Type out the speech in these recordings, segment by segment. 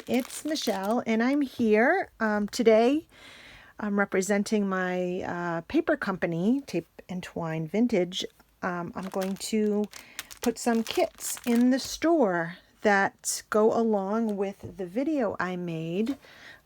it's Michelle and I'm here. Today I'm representing my paper company, Tape and Twine Vintage. I'm going to put some kits in the store that go along with the video I made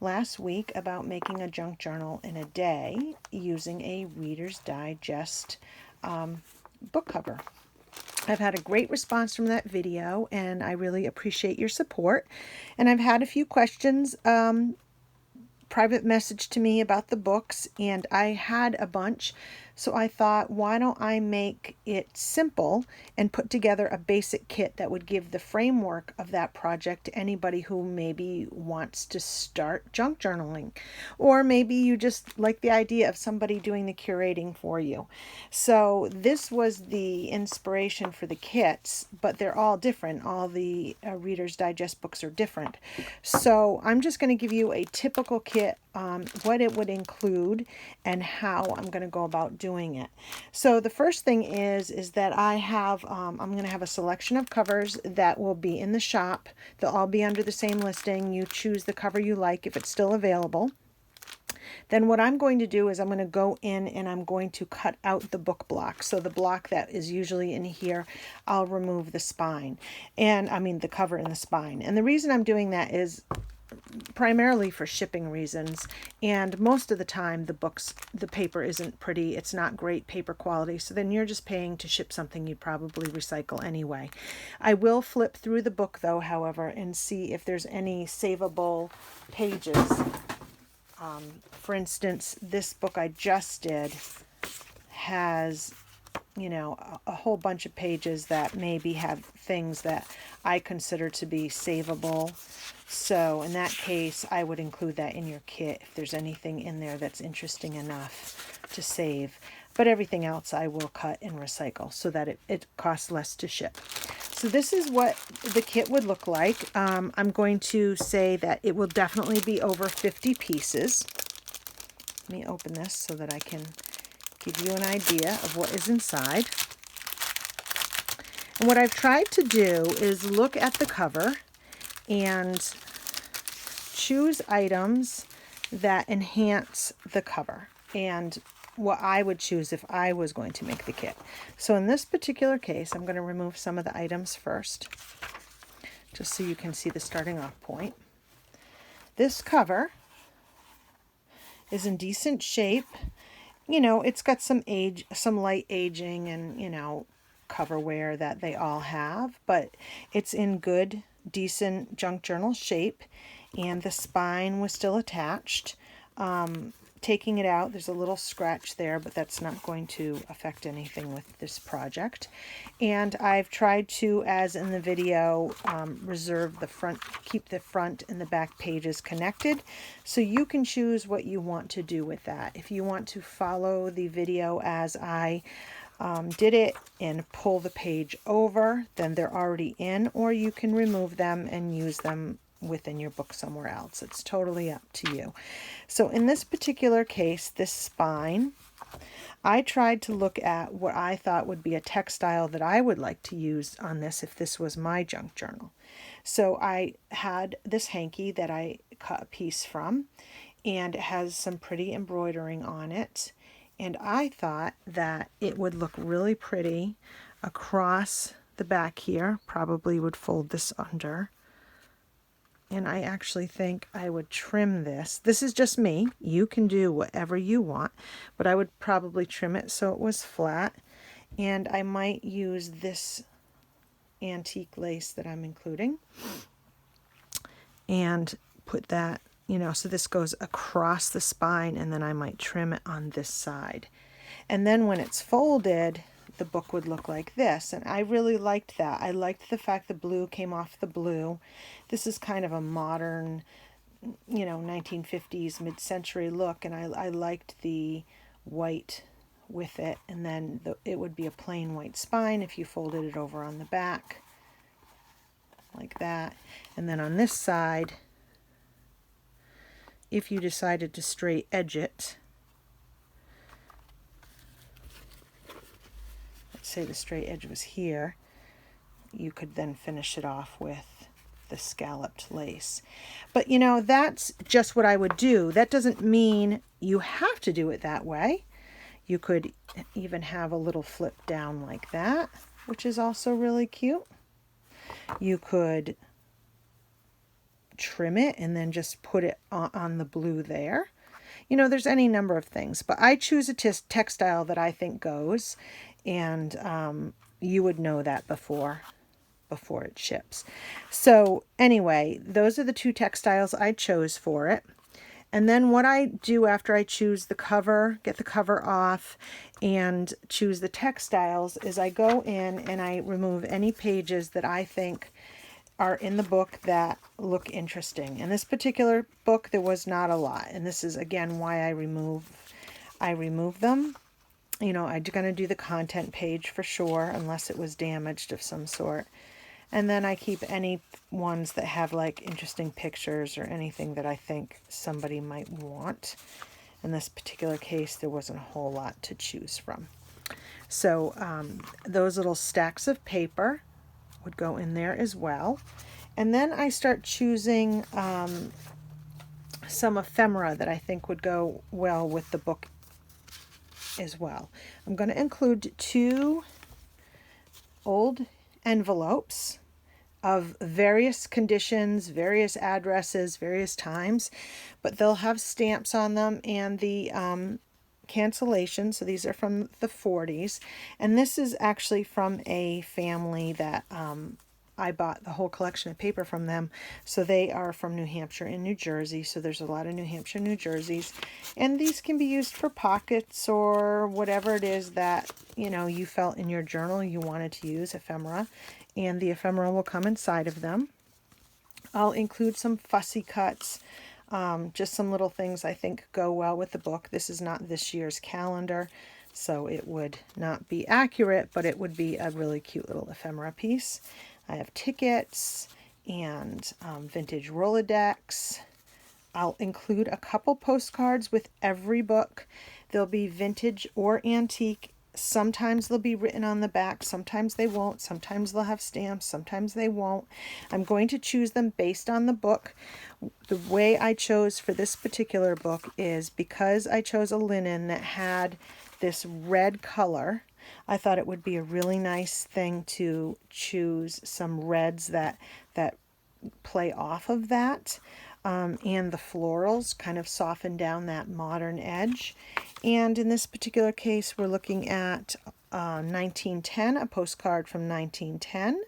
last week about making a junk journal in a day using a Reader's Digest book cover. I've had a great response from that video and I really appreciate your support. And I've had a few questions private message to me about the books, and I had a bunch, so I thought, why don't I make it simple and put together a basic kit that would give the framework of that project to anybody who maybe wants to start junk journaling, or maybe you just like the idea of somebody doing the curating for you. So this was the inspiration for the kits, but they're all different. All the Reader's Digest books are different. So I'm just going to give you a typical kit, what it would include and how I'm going to go about doing it. So the first thing is that I have, I'm going to have a selection of covers that will be in the shop. They'll all be under the same listing. You choose the cover you like if it's still available. Then what I'm going to do is I'm going to go in and I'm going to cut out the book block. So the block that is usually in here, I'll remove the spine. And I mean the cover and the spine. And the reason I'm doing that is primarily for shipping reasons, and most of the time the paper isn't pretty, it's not great paper quality, so then you're just paying to ship something you'd probably recycle anyway. I will flip through the book though, however, and see if there's any savable pages. For instance, this book I just did has, you know, a whole bunch of pages that maybe have things that I consider to be savable. So in that case, I would include that in your kit if there's anything in there that's interesting enough to save. But everything else I will cut and recycle so that it costs less to ship. So this is what the kit would look like. I'm going to say that it will definitely be over 50 pieces. Let me open this so that I can give you an idea of what is inside. And what I've tried to do is look at the cover and choose items that enhance the cover and what I would choose if I was going to make the kit. So in this particular case, I'm going to remove some of the items first, just so you can see the starting off point. This cover is in decent shape. You know, it's got some age, some light aging and, you know, cover wear that they all have, but it's in good, decent junk journal shape, and the spine was still attached. Taking it out, there's a little scratch there, but that's not going to affect anything with this project. And I've tried to, as in the video, reserve the front, keep the front and the back pages connected, so you can choose what you want to do with that. If you want to follow the video as I did it and pull the page over, then they're already in, or you can remove them and use them within your book somewhere else. It's totally up to you. So in this particular case, this spine, I tried to look at what I thought would be a textile that I would like to use on this if this was my junk journal. So I had this hanky that I cut a piece from, and it has some pretty embroidering on it. And I thought that it would look really pretty across the back here. Probably would fold this under. And I actually think I would trim this. This is just me. You can do whatever you want, but I would probably trim it so it was flat. And I might use this antique lace that I'm including and put that, you know, so this goes across the spine, and then I might trim it on this side. And then when it's folded, the book would look like this, and I really liked that. I liked the fact the blue came off the blue. This is kind of a modern, you know, 1950s mid-century look, and I liked the white with it. And then it would be a plain white spine if you folded it over on the back like that. And then on this side, if you decided to straight edge it, let's say the straight edge was here, you could then finish it off with the scalloped lace. But you know, that's just what I would do. That doesn't mean you have to do it that way. You could even have a little flip down like that, which is also really cute. You could trim it and then just put it on the blue there. You know, there's any number of things, but I choose a textile that I think goes, and you would know that before it ships. So anyway, those are the two textiles I chose for it. And then what I do after I choose the cover, get the cover off, and choose the textiles is I go in and I remove any pages that I think are in the book that look interesting. In this particular book, there was not a lot. And this is, again, why I remove them. You know, I'm going to do the content page for sure, unless it was damaged of some sort. And then I keep any ones that have like interesting pictures or anything that I think somebody might want. In this particular case, there wasn't a whole lot to choose from. So those little stacks of paper would go in there as well. And then I start choosing some ephemera that I think would go well with the book as well. I'm going to include 2 old envelopes of various conditions, various addresses, various times, but they'll have stamps on them and the cancellation. So these are from the 40s, and this is actually from a family that I bought the whole collection of paper from them. So they are from New Hampshire and New Jersey, so there's a lot of New Hampshire, New Jerseys, and these can be used for pockets or whatever it is that, you know, you felt in your journal you wanted to use ephemera, and the ephemera will come inside of them. I'll include some fussy cuts, just some little things I think go well with the book. This is not this year's calendar, so it would not be accurate, but it would be a really cute little ephemera piece. I have tickets and vintage Rolodex. I'll include a couple postcards with every book. They'll be vintage or antique. Sometimes they'll be written on the back, sometimes they won't, sometimes they'll have stamps, sometimes they won't. I'm going to choose them based on the book. The way I chose for this particular book is because I chose a linen that had this red color. I thought it would be a really nice thing to choose some reds that play off of that. And the florals kind of soften down that modern edge. And in this particular case, we're looking at 1910, a postcard from 1910,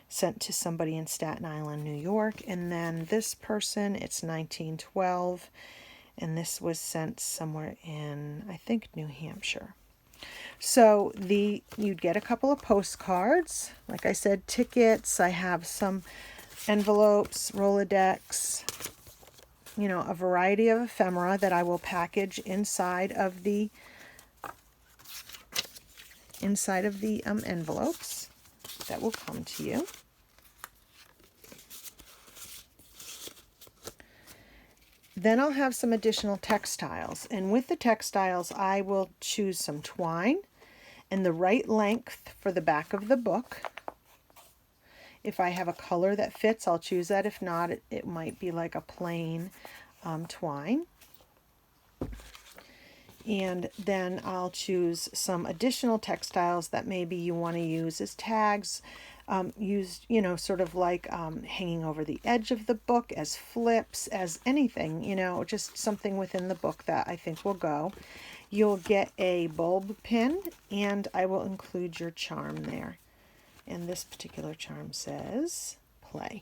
sent to somebody in Staten Island, New York. And then this person, it's 1912, and this was sent somewhere in, I think, New Hampshire. So you'd get a couple of postcards. Like I said, tickets. I have some envelopes, Rolodex, you know, a variety of ephemera that I will package inside of the envelopes that will come to you. Then I'll have some additional textiles, and with the textiles I will choose some twine and the right length for the back of the book. If I have a color that fits, I'll choose that. If not, it might be like a plain twine. And then I'll choose some additional textiles that maybe you want to use as tags, used, you know, sort of like hanging over the edge of the book, as flips, as anything, you know, just something within the book that I think will go. You'll get a bulb pin, and I will include your charm there. And this particular charm says play.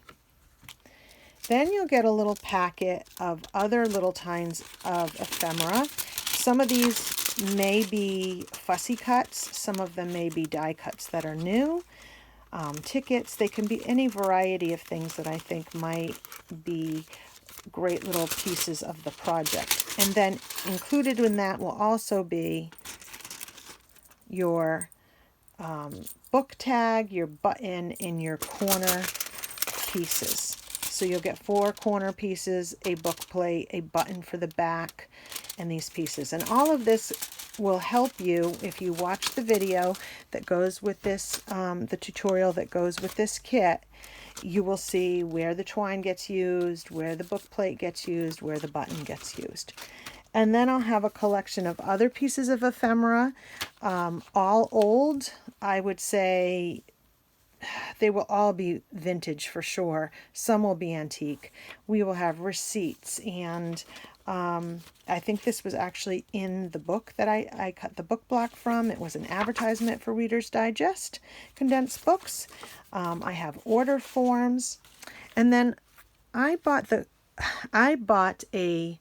Then you'll get a little packet of other little kinds of ephemera. Some of these may be fussy cuts. Some of them may be die cuts that are new. Tickets, they can be any variety of things that I think might be great little pieces of the project. And then included in that will also be your book tag, your button, and your corner pieces. So you'll get 4 corner pieces, a book plate, a button for the back, and these pieces. And all of this will help you if you watch the video that goes with this, the tutorial that goes with this kit. You will see where the twine gets used, where the book plate gets used, where the button gets used. And then I'll have a collection of other pieces of ephemera, all old. I would say they will all be vintage for sure. Some will be antique. We will have receipts, and I think this was actually in the book that I cut the book block from. It was an advertisement for Reader's Digest condensed books. I have order forms, and then I bought a,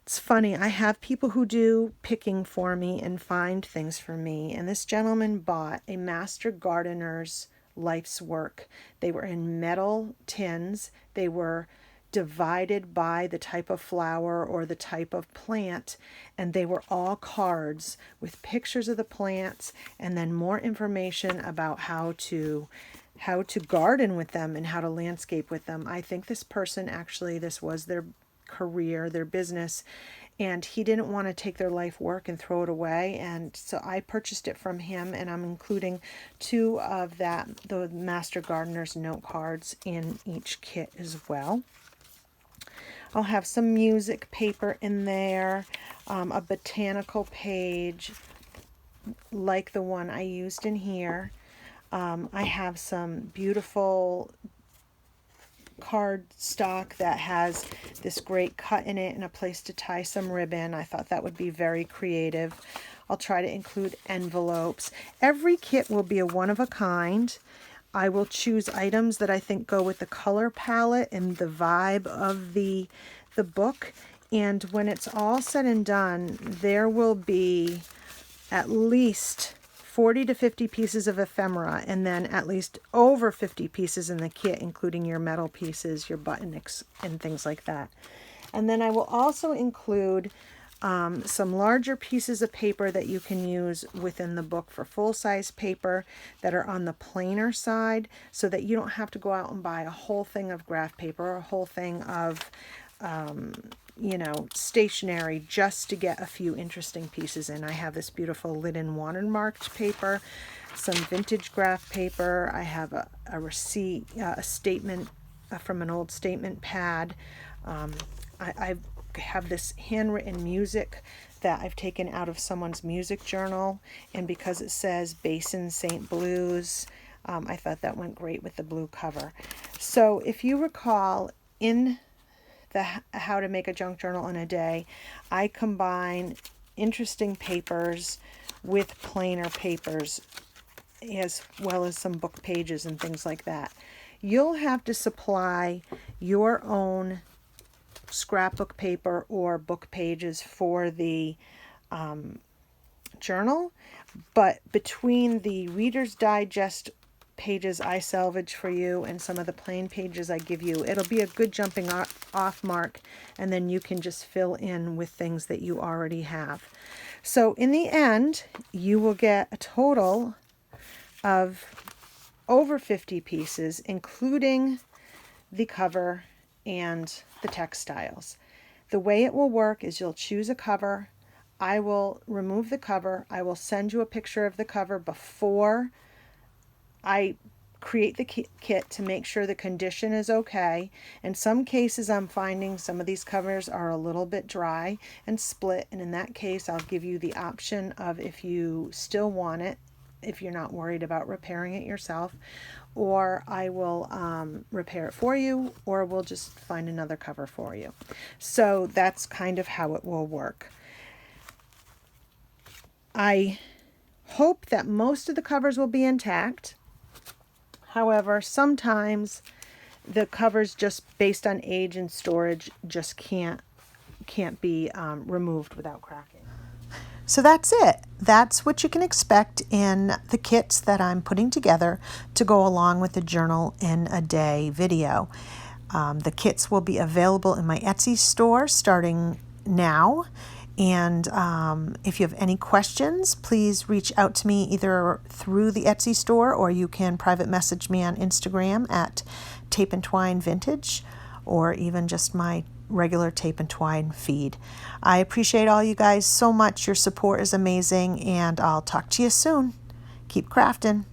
it's funny, I have people who do picking for me and find things for me, and this gentleman bought a Master Gardener's Life's Work. They were in metal tins. They were divided by the type of flower or the type of plant, and they were all cards with pictures of the plants and then more information about how to garden with them and how to landscape with them. I think this person, actually, this was their career, their business, and he didn't want to take their life work and throw it away, and so I purchased it from him, and I'm including 2 of the Master Gardener's note cards in each kit as well. I'll have some music paper in there, a botanical page like the one I used in here. I have some beautiful card stock that has this great cut in it and a place to tie some ribbon. I thought that would be very creative. I'll try to include envelopes. Every kit will be a one-of-a-kind. I will choose items that I think go with the color palette and the vibe of the book. And when it's all said and done, there will be at least 40 to 50 pieces of ephemera, and then at least over 50 pieces in the kit, including your metal pieces, your button and things like that. And then I will also include some larger pieces of paper that you can use within the book for full-size paper that are on the plainer side, so that you don't have to go out and buy a whole thing of graph paper or a whole thing of stationery just to get a few interesting pieces in. I have this beautiful linen watermarked paper, some vintage graph paper. I have a receipt, a statement from an old statement pad. I have this handwritten music that I've taken out of someone's music journal, and because it says Basin St. Blues, I thought that went great with the blue cover. So if you recall, in the How to Make a Junk Journal in a Day, I combine interesting papers with plainer papers, as well as some book pages and things like that. You'll have to supply your own scrapbook paper or book pages for the journal, but between the Reader's Digest pages I salvage for you and some of the plain pages I give you, it'll be a good jumping off mark, and then you can just fill in with things that you already have. So in the end, you will get a total of over 50 pieces, including the cover and the textiles. The way it will work is you'll choose a cover. I will remove the cover. I will send you a picture of the cover before I create the kit to make sure the condition is okay. In some cases, I'm finding some of these covers are a little bit dry and split, and in that case, I'll give you the option of, if you still want it, if you're not worried about repairing it yourself, or I will repair it for you, or we'll just find another cover for you. So that's kind of how it will work. I hope that most of the covers will be intact. However, sometimes the covers, just based on age and storage, just can't be removed without cracking. So that's it. That's what you can expect in the kits that I'm putting together to go along with the Journal in a Day video. The kits will be available in my Etsy store starting now. And if you have any questions, please reach out to me either through the Etsy store, or you can private message me on Instagram at Tape and Twine Vintage, or even just my regular tape and twine feed. I appreciate all you guys so much. Your support is amazing, and I'll talk to you soon. Keep crafting.